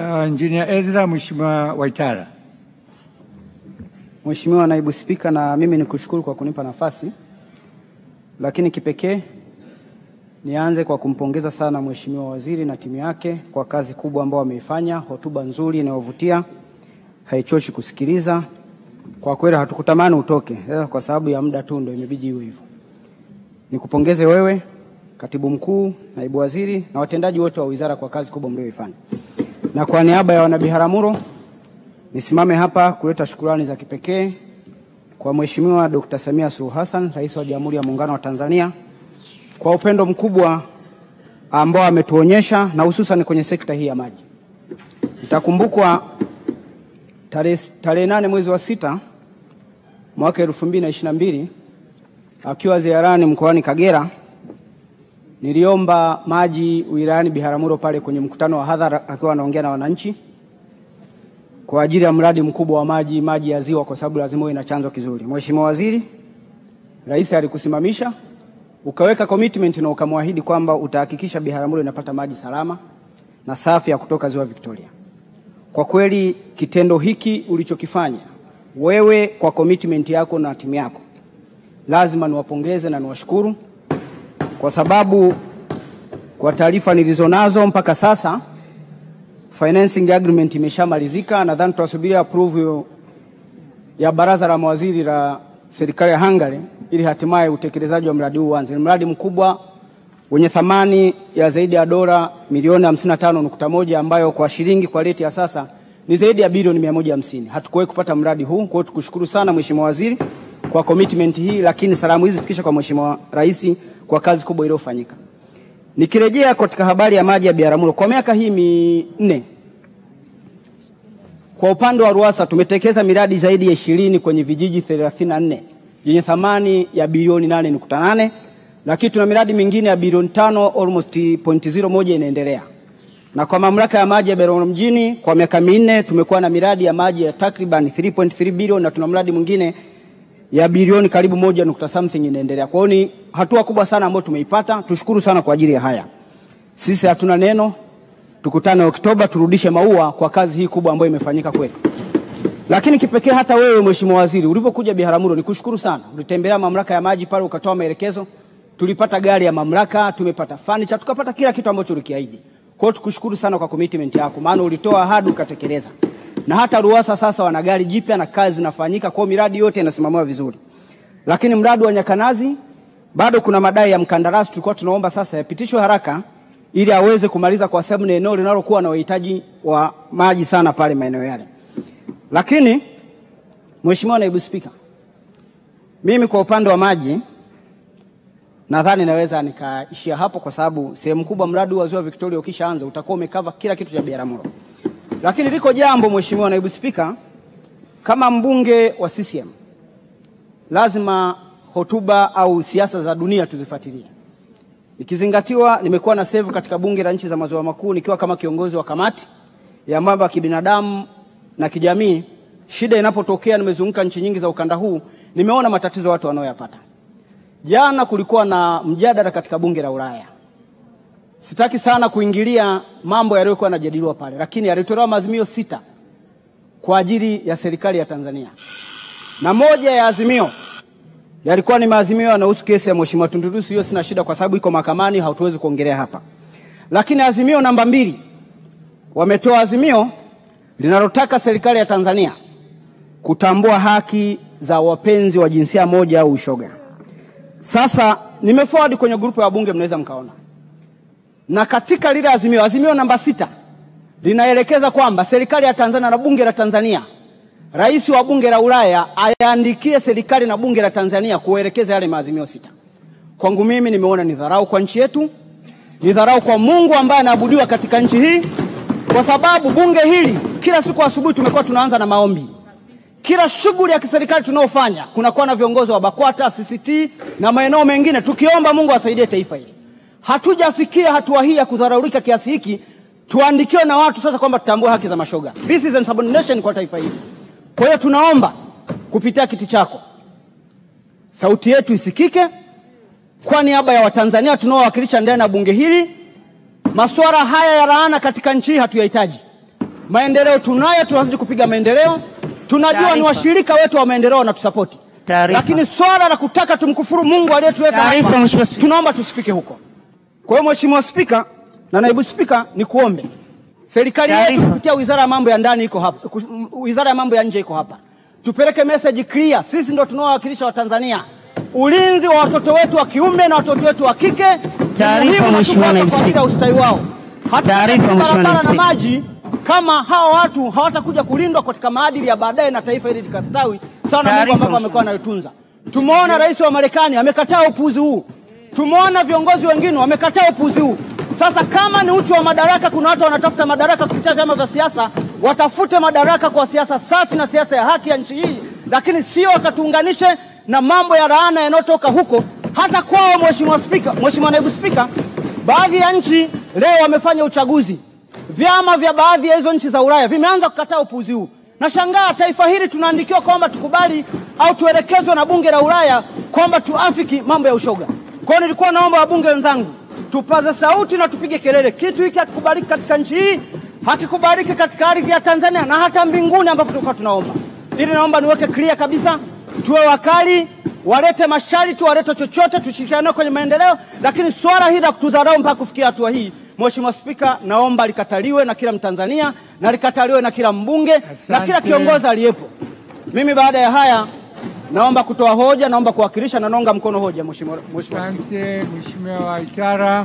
Engineer Ezra, Mheshimiwa Waitara. Mheshimiwa Naibu Spika, na mimi nikushukuru kwa kunipa nafasi. Lakini kipekee nianze kwa kumpongeza sana Mheshimiwa Waziri na timu yake kwa kazi kubwa ambayo wameifanya, hotuba nzuri inayovutia, haichoshi kusikiliza. Kwa kweli hatukutamani utoke, kwa sababu ya muda tu ndio imebidi iwe hivyo. Nikupongeze wewe, Katibu Mkuu, Naibu Waziri na watendaji wote wa wizara kwa kazi kubwa mlioifanya. Na kwa niaba ya wanabiharamulo nisimame hapa kuleta shukrani za kipekee kwa Mheshimiwa Dr. Samia Suluhu Hassan, Rais wa Jamhuri ya Muungano wa Tanzania, kwa upendo mkubwa ambao ametuonyesha na hususan kwenye sekta hii ya maji. Itakumbukwa tarehe 8 mwezi wa 6 mwaka 2022 akiwa ziarani mkoani Kagera, niliomba maji wilayani Biharamulo pale kwenye mkutano wa hadhara akiwa anaongea na wananchi kwa ajili ya mradi mkubwa wa maji ya ziwa, kwa sababu lazima ina chanzo kizuri. Mheshimiwa Waziri, Rais alikusimamisha, ukaweka commitment na ukamwahidi kwamba utahakikisha Biharamulo inapata maji salama na safi ya kutoka Ziwa Victoria. Kwa kweli kitendo hiki ulichokifanya wewe kwa commitment yako na timu yako, lazima niwapongeze na niwashukuru, kwa sababu kwa taarifa nilizonazo mpaka sasa financing agreement imeshamalizika. Nadhani tunasubiri approve ya baraza la mawaziri la serikali ya Hungary ili hatimaye utekelezaji wa mradi huu uanze. Ni mradi mkubwa wenye thamani ya zaidi ya dola milioni 55.1 ambayo kwa shilingi kwa rate ya sasa ni zaidi ya bilioni 150. Hatukuwahi kupata mradi huu, kwa hiyo tukushukuru sana Mheshimiwa Waziri kwa commitment hii, lakini salamu hizi zifikisha kwa Mheshimiwa Rais kwa kazi kubwa iliyofanyika. Nikirejea katika habari ya maji ya Biharamulo, kwa miaka hii 4 kwa upande wa RUWASA tumetekeleza miradi zaidi ya 20 kwenye vijiji 34 yenye thamani ya bilioni 8.8, lakini tuna miradi mingine ya bilioni 5 almost 0.01 inaendelea. Na kwa mamlaka ya maji ya Biharamulo mjini kwa miaka 4 tumekuwa na miradi ya maji ya takriban 3.3 bilioni na tuna mradi mwingine ya bilioni karibu 1 inaendelea. Kwa hiyo ni hatua kubwa sana ambayo tumeipata. Tushukuru sana kwa ajili ya haya. Sisi hatuna neno. Tukutane Oktoba turudishe maua kwa kazi hii kubwa ambayo imefanyika kwetu. Lakini kipekee hata wewe Mheshimiwa Waziri ulivyokuja Biharamulo nikushukuru sana. Ulitembelea mamlaka ya maji pale ukatoa maelekezo. Tulipata gari ya mamlaka, tumepata furniture, tukapata kila kitu ambacho ulikiahidi. Kwa hiyo tukushukuru sana kwa commitment yako, maana ulitoa ahadi ukatekeleza. Na hata RUWASA sasa wana gari jipya na kazi zinafanyika, kwa miradi yote inasimamiwa vizuri. Lakini mradi wa Nyakanazi bado kuna madai ya mkandarasi, tulikuwa tunaomba sasa yapitishwe haraka ili aweze kumaliza, kwa sababu ni eneo linalokuwa na uhitaji wa maji sana pale maeneo yale. Lakini Mheshimiwa Naibu Spika, mimi kwa upande wa maji nadhani naweza nikaishia hapo, kwa sababu sehemu kubwa mradi wa Ziwa Victoria ukishaanza utakuwa umekava kila kitu cha Biharamulo. Lakini liko jambo Mheshimiwa Naibu Spika, kama mbunge wa CCM lazima hotuba au siasa za dunia tuzifuatilie. Ikizingatiwa nimekuwa na serve katika bunge la nchi za maziwa makuu nikiwa kama kiongozi wa kamati ya mambo ya kibinadamu na kijamii. Shida inapotokea nimezunguka nchi nyingi za ukanda huu, nimeona matatizo watu wanaoyapata. Jana kulikuwa na mjadala katika bunge la Ulaya. Sitaki sana kuingilia mambo yaliyokuwa yanajadiliwa pale, lakini yalitolewa maazimio 6 kwa ajili ya serikali ya Tanzania. Na moja ya azimio yalikuwa ni maazimio yanayohusu kesi ya Mheshimiwa Tundu Lissu. Hiyo sina shida kwa sababu iko mahakamani, hatuwezi kuongelea hapa. Lakini azimio namba 2 wametoa azimio linalotaka serikali ya Tanzania kutambua haki za wapenzi wa jinsia moja au ushoga. Sasa nimeforward kwenye grupu ya bunge, mnaweza mkaona. Na katika lile azimio namba 6 linaelekeza kwamba serikali ya Tanzania na bunge la Tanzania, rais wa bunge la Ulaya ayaandikie serikali na bunge la Tanzania kuelekeza yale maazimio 6. Kwangu mimi nimeona ni dharau kwa nchi yetu, ni dharau kwa Mungu ambaye anaabudiwa katika nchi hii, kwa sababu bunge hili kila siku asubuhi tumekuwa tunaanza na maombi. Kila shughuli ya kiserikali tunaofanya kunakuwa na viongozi wa BAKWATA, CCT na maeneo mengine tukiomba Mungu asaidie taifa hili. Hatujafikia hatua hii ya kudharaulika kiasi hiki tuandikiwe na watu sasa kwamba tutambue haki za mashoga. This is insubordination kwa taifa hili. Kwa hiyo tunaomba kupitia kiti chako sauti yetu isikike kwa niaba ya Watanzania tunaowakilisha ndani ya bunge hili. Masuala haya ya laana katika nchi hatuyahitaji. Maendeleo tunayo, tunazidi kupiga maendeleo. Tunajua ni washirika wetu wa maendeleo na tusapoti. Lakini swala la kutaka tumkufuru Mungu aliyetuweka hapa, tunaomba tusifike huko. Kwa hiyo Mheshimiwa Spika na Naibu Spika, ni kuombe serikali yetu kupitia Wizara ya Mambo ya Ndani iko hapa, Wizara ya Mambo ya Nje iko hapa, tupeleke message clear. Sisi ndio tunaowakilisha Watanzania. Ulinzi wa watoto wetu wa kiume na watoto wetu wa kike, taarifa Mheshimiwa Naibu Spika, ustawi wao. Taarifa Mheshimiwa Naibu Spika, maji kama hawa watu hawatakuja kulindwa katika maadili ya baadaye na taifa hili likastawi sana Mungu ambao wamekuwa anayotunza. Tumeona rais wa Marekani amekataa upuuzi huu. Tumeona viongozi wengine wamekataa upuuzi huu. Sasa kama ni uchu wa madaraka, kuna watu wanatafuta madaraka kupitia vyama vya siasa, watafute madaraka kwa siasa safi na siasa ya haki ya nchi hii, lakini sio wakatuunganishe na mambo ya laana yanayotoka huko. Hata kwao Mheshimiwa Spika, Mheshimiwa Naibu Spika, baadhi ya nchi leo wamefanya uchaguzi. Vyama vya baadhi ya hizo nchi za Ulaya vimeanza kukataa upuuzi huu. Nashangaa taifa hili tunaandikiwa kwamba tukubali au tuelekezwe na bunge la Ulaya kwamba tuafiki mambo ya ushoga. Kwa hiyo nilikuwa naomba wabunge wenzangu tupaze sauti na tupige kelele. Kitu hiki hakikubaliki katika nchi hii, hakikubaliki katika ardhi ya Tanzania na hata mbinguni ambapo tulikuwa tunaomba. Ili naomba niweke clear kabisa, tuwe wakali, walete masharti, walete chochote, tushirikiane kwenye maendeleo, lakini swala hili la kutudharau mpaka kufikia hatua hii, Mheshimiwa Spika, naomba likataliwe na kila Mtanzania na likataliwe na kila mbunge na kila kiongozi aliyepo. Mimi baada ya haya naomba kutoa hoja, naomba kuwakilisha na naunga mkono hoja Mheshimiwa Spika. Asante Mheshimiwa Waitara.